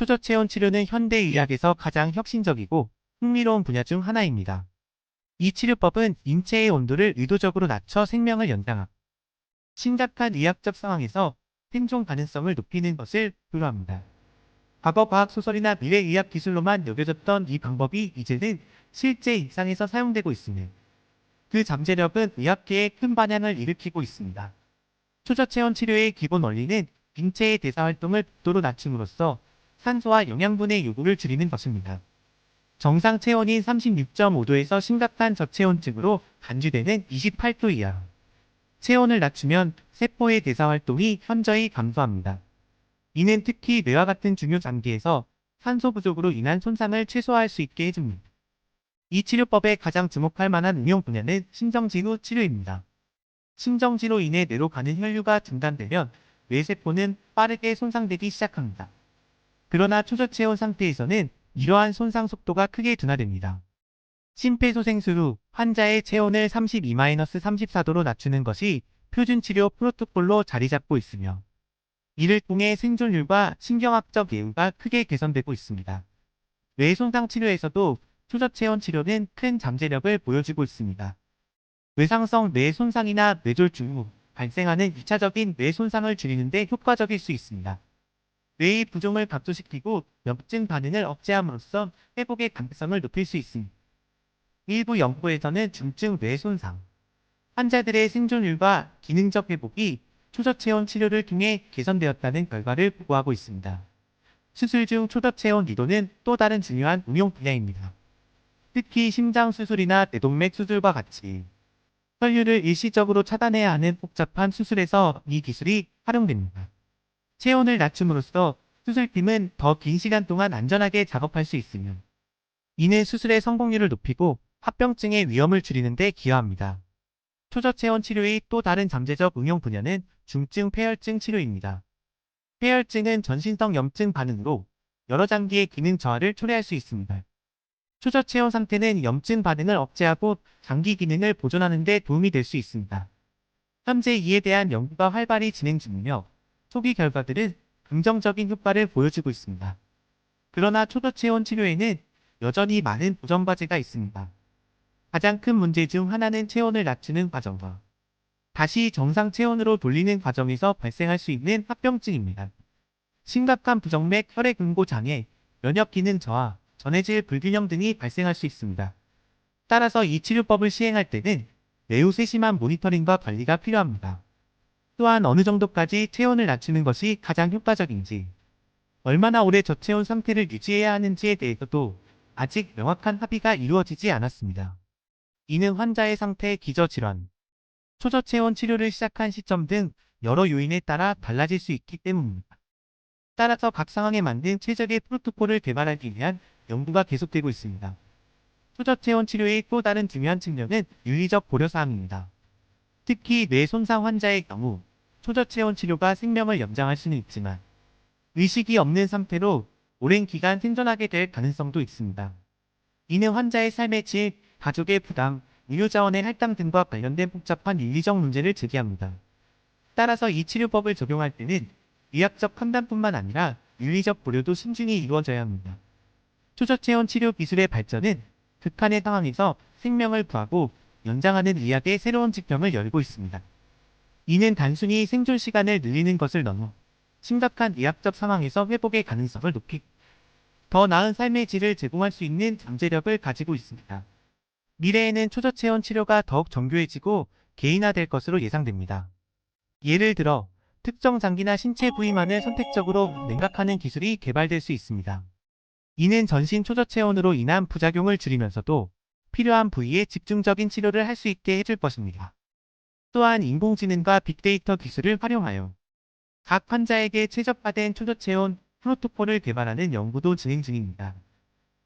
초저체온 치료는 현대의학에서 가장 혁신적이고 흥미로운 분야 중 하나입니다. 이 치료법은 인체의 온도를 의도적으로 낮춰 생명을 연장하고 심각한 의학적 상황에서 생존 가능성을 높이는 것을 주로합니다. 과거 과학 소설이나 미래 의학 기술로만 여겨졌던 이 방법이 이제는 실제 일상에서 사용되고 있으며 그 잠재력은 의학계에 큰 반향을 일으키고 있습니다. 초저체온 치료의 기본 원리는 인체의 대사 활동을 극도로 낮춤으로써 산소와 영양분의 요구를 줄이는 것입니다. 정상 체온이 36.5도에서 심각한 저체온증으로 간주되는 28도 이하. 체온을 낮추면 세포의 대사 활동이 현저히 감소합니다. 이는 특히 뇌와 같은 중요 장기에서 산소 부족으로 인한 손상을 최소화할 수 있게 해줍니다. 이 치료법의 가장 주목할 만한 응용 분야는 심정지루 치료입니다. 심정지로 인해 뇌로 가는 혈류가 중단되면 뇌세포는 빠르게 손상되기 시작합니다. 그러나 초저체온 상태에서는 이러한 손상 속도가 크게 둔화됩니다. 심폐소생술 후 환자의 체온을 32-34도로 낮추는 것이 표준 치료 프로토콜로 자리 잡고 있으며 이를 통해 생존율과 신경학적 예후가 크게 개선되고 있습니다. 뇌 손상 치료에서도 초저체온 치료는 큰 잠재력을 보여주고 있습니다. 외상성 뇌 손상이나 뇌졸중 후 발생하는 2차적인 뇌 손상을 줄이는 데 효과적일 수 있습니다. 뇌의 부종을 감소시키고 염증 반응을 억제함으로써 회복의 가능성을 높일 수 있습니다. 일부 연구에서는 중증 뇌 손상, 환자들의 생존율과 기능적 회복이 초저체온 치료를 통해 개선되었다는 결과를 보고하고 있습니다. 수술 중 초저체온 이도는 또 다른 중요한 응용 분야입니다. 특히 심장 수술이나 뇌동맥 수술과 같이 혈류를 일시적으로 차단해야 하는 복잡한 수술에서 이 기술이 활용됩니다. 체온을 낮춤으로써 수술팀은 더 긴 시간 동안 안전하게 작업할 수 있으며 이는 수술의 성공률을 높이고 합병증의 위험을 줄이는 데 기여합니다. 초저체온 치료의 또 다른 잠재적 응용 분야는 중증 폐혈증 치료입니다. 폐혈증은 전신성 염증 반응으로 여러 장기의 기능 저하를 초래할 수 있습니다. 초저체온 상태는 염증 반응을 억제하고 장기 기능을 보존하는 데 도움이 될 수 있습니다. 현재 이에 대한 연구가 활발히 진행 중이며 초기 결과들은 긍정적인 효과를 보여주고 있습니다. 그러나 초저체온 치료에는 여전히 많은 보정 과제가 있습니다. 가장 큰 문제 중 하나는 체온을 낮추는 과정과 다시 정상 체온으로 돌리는 과정에서 발생할 수 있는 합병증입니다. 심각한 부정맥 혈액응고 장애, 면역 기능 저하, 전해질 불균형 등이 발생할 수 있습니다. 따라서 이 치료법을 시행할 때는 매우 세심한 모니터링과 관리가 필요합니다. 또한 어느 정도까지 체온을 낮추는 것이 가장 효과적인지, 얼마나 오래 저체온 상태를 유지해야 하는지에 대해서도 아직 명확한 합의가 이루어지지 않았습니다. 이는 환자의 상태, 기저질환, 초저체온 치료를 시작한 시점 등 여러 요인에 따라 달라질 수 있기 때문입니다. 따라서 각 상황에 맞는 최적의 프로토콜을 개발하기 위한 연구가 계속되고 있습니다. 초저체온 치료의 또 다른 중요한 측면은 윤리적 고려사항입니다. 특히 뇌 손상 환자의 경우 초저체온 치료가 생명을 연장할 수는 있지만 의식이 없는 상태로 오랜 기간 생존하게 될 가능성도 있습니다. 이는 환자의 삶의 질, 가족의 부담, 의료자원의 할당 등과 관련된 복잡한 윤리적 문제를 제기합니다. 따라서 이 치료법을 적용할 때는 의학적 판단뿐만 아니라 윤리적 고려도 신중히 이루어져야 합니다. 초저체온 치료 기술의 발전은 극한의 상황에서 생명을 구하고 연장하는 의학의 새로운 지평을 열고 있습니다. 이는 단순히 생존 시간을 늘리는 것을 넘어 심각한 의학적 상황에서 회복의 가능성을 높이고 더 나은 삶의 질을 제공할 수 있는 잠재력을 가지고 있습니다. 미래에는 초저체온 치료가 더욱 정교해지고 개인화될 것으로 예상됩니다. 예를 들어 특정 장기나 신체 부위만을 선택적으로 냉각하는 기술이 개발될 수 있습니다. 이는 전신 초저체온으로 인한 부작용을 줄이면서도 필요한 부위에 집중적인 치료를 할 수 있게 해줄 것입니다. 또한 인공지능과 빅데이터 기술을 활용하여 각 환자에게 최적화된 초저체온 프로토콜을 개발하는 연구도 진행 중입니다.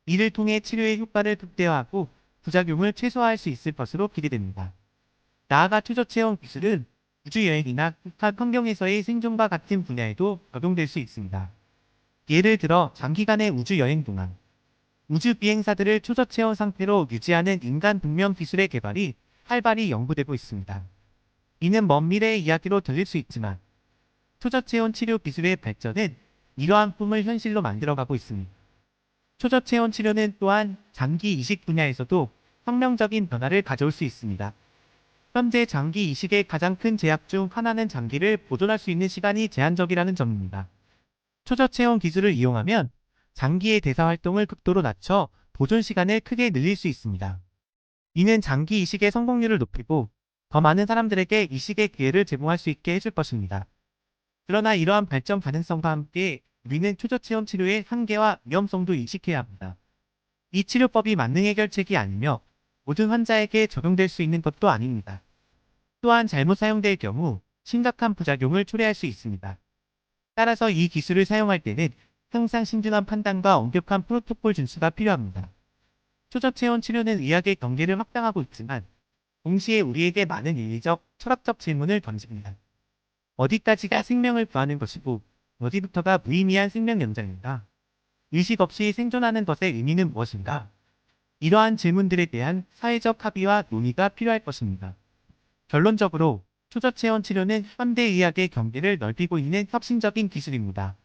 이를 통해 치료의 효과를 극대화하고 부작용을 최소화할 수 있을 것으로 기대됩니다. 나아가 초저체온 기술은 우주여행이나 극한 환경에서의 생존과 같은 분야에도 적용될 수 있습니다. 예를 들어 장기간의 우주여행 동안 우주 비행사들을 초저체온 상태로 유지하는 인간 분명 기술의 개발이 활발히 연구되고 있습니다. 이는 먼 미래의 이야기로 들릴 수 있지만 초저체온 치료 기술의 발전은 이러한 꿈을 현실로 만들어가고 있습니다. 초저체온 치료는 또한 장기 이식 분야에서도 혁명적인 변화를 가져올 수 있습니다. 현재 장기 이식의 가장 큰 제약 중 하나는 장기를 보존할 수 있는 시간이 제한적이라는 점입니다. 초저체온 기술을 이용하면 장기의 대사 활동을 극도로 낮춰 보존 시간을 크게 늘릴 수 있습니다. 이는 장기 이식의 성공률을 높이고 더 많은 사람들에게 이식의 기회를 제공할 수 있게 해줄 것입니다. 그러나 이러한 발전 가능성과 함께 우리는 초저체온 치료의 한계와 위험성도 인식해야 합니다. 이 치료법이 만능 해결책이 아니며 모든 환자에게 적용될 수 있는 것도 아닙니다. 또한 잘못 사용될 경우 심각한 부작용을 초래할 수 있습니다. 따라서 이 기술을 사용할 때는 항상 신중한 판단과 엄격한 프로토콜 준수가 필요합니다. 초저체온 치료는 의학의 경계를 확장하고 있지만 동시에 우리에게 많은 윤리적, 철학적 질문을 던집니다. 어디까지가 생명을 구하는 것이고 어디부터가 무의미한 생명 연장인가? 의식 없이 생존하는 것의 의미는 무엇인가? 이러한 질문들에 대한 사회적 합의와 논의가 필요할 것입니다. 결론적으로 초저체온 치료는 현대의학의 경계를 넓히고 있는 혁신적인 기술입니다.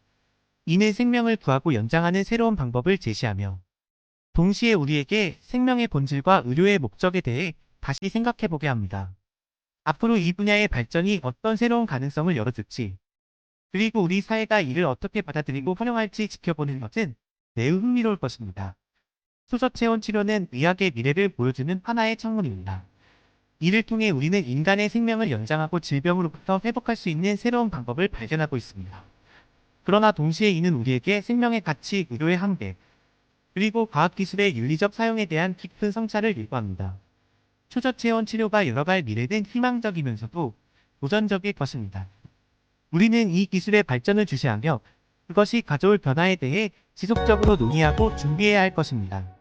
이는 생명을 구하고 연장하는 새로운 방법을 제시하며 동시에 우리에게 생명의 본질과 의료의 목적에 대해 다시 생각해보게 합니다. 앞으로 이 분야의 발전이 어떤 새로운 가능성을 열어줄지, 그리고 우리 사회가 이를 어떻게 받아들이고 활용할지 지켜보는 것은 매우 흥미로울 것입니다. 초저체온 치료는 의학의 미래를 보여주는 하나의 창문입니다. 이를 통해 우리는 인간의 생명을 연장하고 질병으로부터 회복할 수 있는 새로운 방법을 발견하고 있습니다. 그러나 동시에 이는 우리에게 생명의 가치, 의료의 한계, 그리고 과학기술의 윤리적 사용에 대한 깊은 성찰을 요구합니다. 초저체온 치료가 열어갈 미래는 희망적이면서도 도전적일 것입니다. 우리는 이 기술의 발전을 주시하며 그것이 가져올 변화에 대해 지속적으로 논의하고 준비해야 할 것입니다.